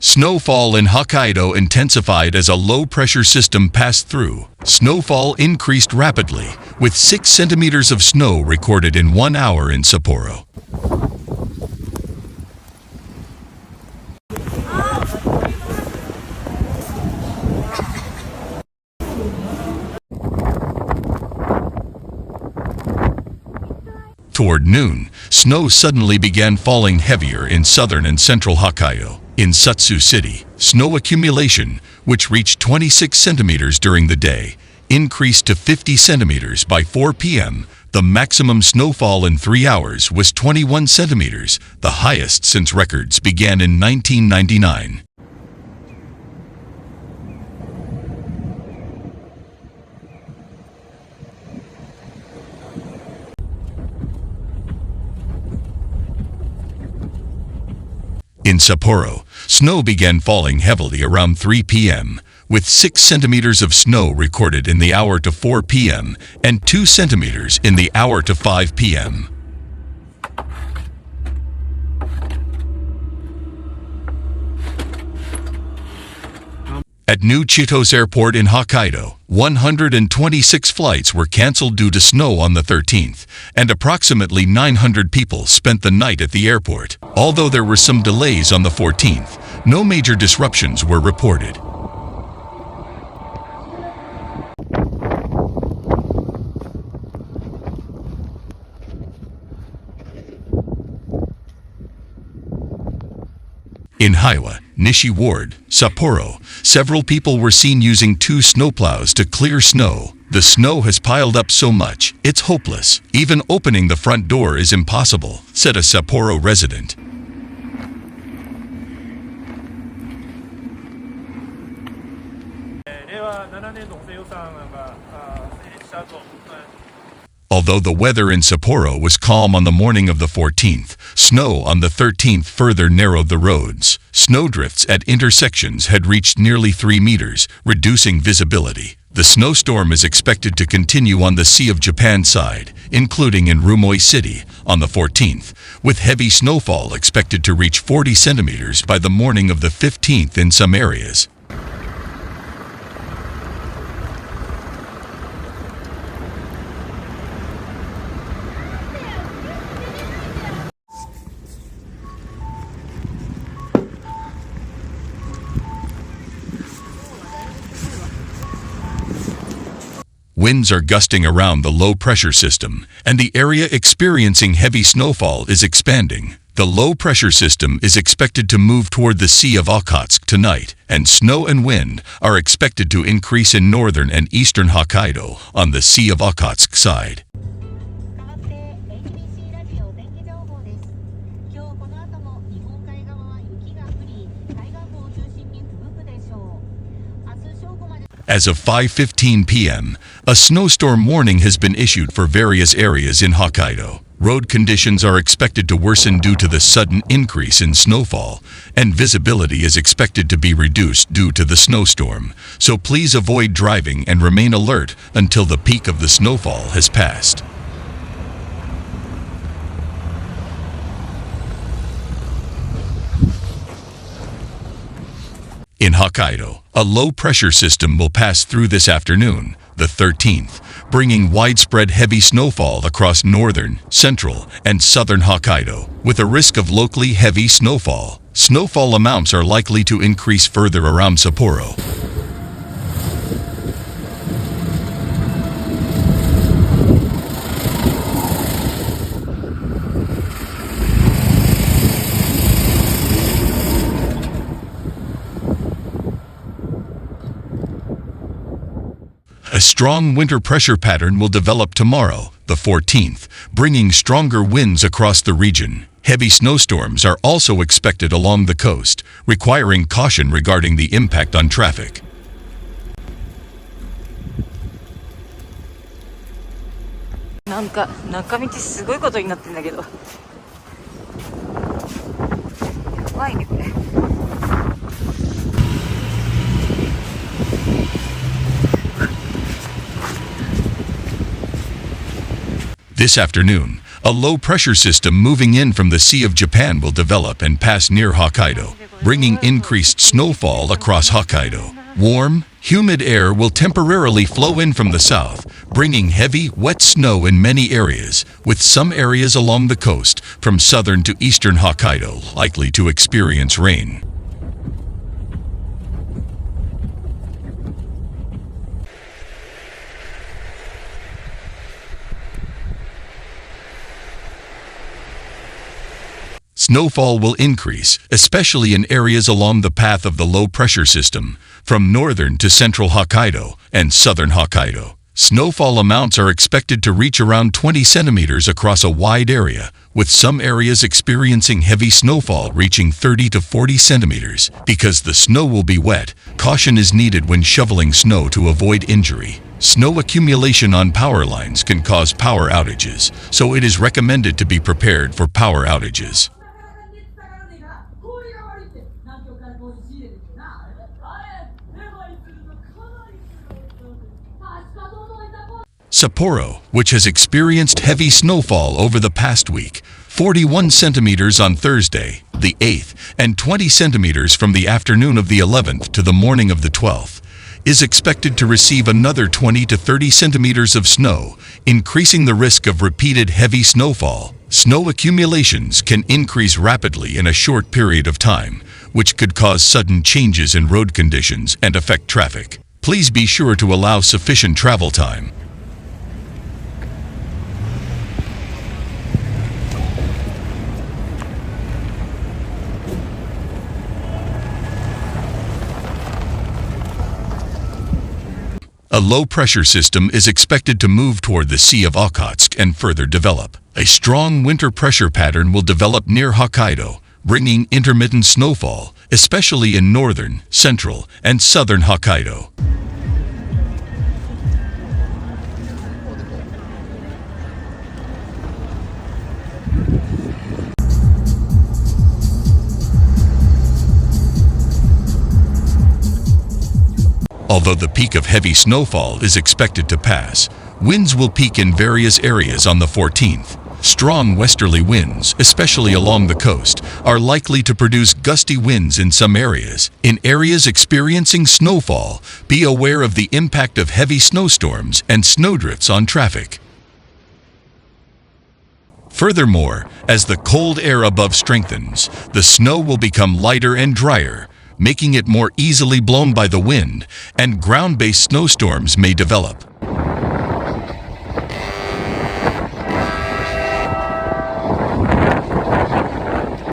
Snowfall in Hokkaido intensified as a low-pressure system passed through. Snowfall increased rapidly, with 6 centimeters of snow recorded in 1 hour in Sapporo. Toward noon, snow suddenly began falling heavier in southern and central Hokkaido. In Suttsu City, snow accumulation, which reached 26 centimeters during the day, increased to 50 centimeters by 4 p.m. The maximum snowfall in 3 hours was 21 centimeters, the highest since records began in 1999. In Sapporo, snow began falling heavily around 3 p.m., with 6 centimeters of snow recorded in the hour to 4 p.m. and 2 centimeters in the hour to 5 p.m. At New Chitos Airport in Hokkaido, 126 flights were canceled due to snow on the 13th, and approximately 900 people spent the night at the airport. Although there were some delays on the 14th, no major disruptions were reported. In Hiwa, Nishi Ward, Sapporo, several people were seen using 2 snowplows to clear snow. The snow has piled up so much, it's hopeless. Even opening the front door is impossible, said a Sapporo resident. Although the weather in Sapporo was calm on the morning of the 14th, snow on the 13th further narrowed the roads. Snowdrifts at intersections had reached nearly 3 meters, reducing visibility. The snowstorm is expected to continue on the Sea of Japan side, including in Rumoi City, on the 14th, with heavy snowfall expected to reach 40 centimeters by the morning of the 15th in some areas. Winds are gusting around the low-pressure system, and the area experiencing heavy snowfall is expanding. The low-pressure system is expected to move toward the Sea of Okhotsk tonight, and snow and wind are expected to increase in northern and eastern Hokkaido on the Sea of Okhotsk side. As of 5:15 p.m., a snowstorm warning has been issued for various areas in Hokkaido. Road conditions are expected to worsen due to the sudden increase in snowfall, and visibility is expected to be reduced due to the snowstorm, so please avoid driving and remain alert until the peak of the snowfall has passed. In Hokkaido, a low-pressure system will pass through this afternoon, the 13th, bringing widespread heavy snowfall across northern, central, and southern Hokkaido, with a risk of locally heavy snowfall. Snowfall amounts are likely to increase further around Sapporo. A strong winter pressure pattern will develop tomorrow, the 14th, bringing stronger winds across the region. Heavy snowstorms are also expected along the coast, requiring caution regarding the impact on traffic. This afternoon, A low-pressure system moving in from the Sea of Japan will develop and pass near Hokkaido, bringing increased snowfall across Hokkaido. Warm, humid air will temporarily flow in from the south, bringing heavy, wet snow in many areas, with some areas along the coast, from southern to eastern Hokkaido, likely to experience rain. Snowfall will increase, especially in areas along the path of the low-pressure system, from northern to central Hokkaido and southern Hokkaido. Snowfall amounts are expected to reach around 20 centimeters across a wide area, with some areas experiencing heavy snowfall reaching 30 to 40 centimeters. Because the snow will be wet, caution is needed when shoveling snow to avoid injury. Snow accumulation on power lines can cause power outages, so it is recommended to be prepared for power outages. Sapporo, which has experienced heavy snowfall over the past week, 41 centimeters on Thursday, the 8th, and 20 centimeters from the afternoon of the 11th to the morning of the 12th, is expected to receive another 20 to 30 centimeters of snow, increasing the risk of repeated heavy snowfall. Snow accumulations can increase rapidly in a short period of time, which could cause sudden changes in road conditions and affect traffic. Please be sure to allow sufficient travel time. A low-pressure system is expected to move toward the Sea of Okhotsk and further develop. A strong winter pressure pattern will develop near Hokkaido, bringing intermittent snowfall, especially in northern, central, and southern Hokkaido. Although the peak of heavy snowfall is expected to pass, winds will peak in various areas on the 14th. Strong westerly winds, especially along the coast, are likely to produce gusty winds in some areas. In areas experiencing snowfall, be aware of the impact of heavy snowstorms and snowdrifts on traffic. Furthermore, as the cold air above strengthens, the snow will become lighter and drier, making it more easily blown by the wind, and ground-based snowstorms may develop.